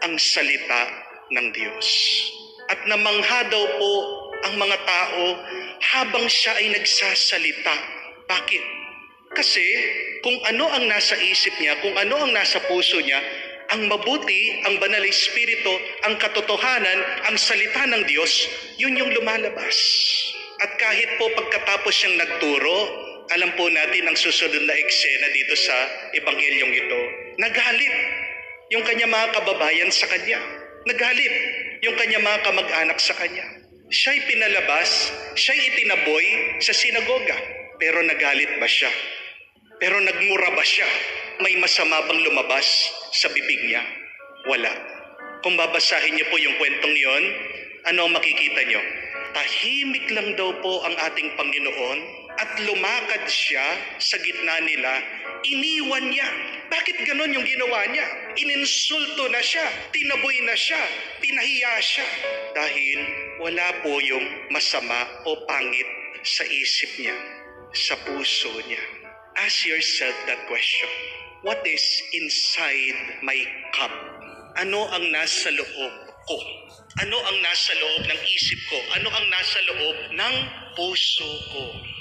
ang salita ng Diyos. At namangha daw po ang mga tao habang siya ay nagsasalita. Bakit? Kasi kung ano ang nasa isip niya, kung ano ang nasa puso niya, ang mabuti, ang banal na espiritu, ang katotohanan, ang salita ng Diyos, yun yung lumalabas. At kahit po pagkatapos siyang nagturo, alam po natin ang susunod na eksena dito sa ebanghelyong ito. Naghalit yung kanya mga kababayan sa kanya. Naghalit yung kanya mga kamag-anak sa kanya. Siya'y pinalabas, siya'y itinaboy sa sinagoga. Pero nagalit ba siya? Pero nagmura ba siya? May masama bang lumabas sa bibig niya? Wala. Kung babasahin niyo po yung kwentong yon, ano ang makikita niyo? Tahimik lang daw po ang ating Panginoon at lumakad siya sa gitna nila. Iniwan niya. Bakit ganon yung ginawa niya? Ininsulto na siya, tinaboy na siya, pinahiya siya. Dahil wala po yung masama o pangit sa isip niya, sa puso niya. Ask yourself that question. What is inside my cup? Ano ang nasa loob ko? Ano ang nasa loob ng isip ko? Ano ang nasa loob ng puso ko?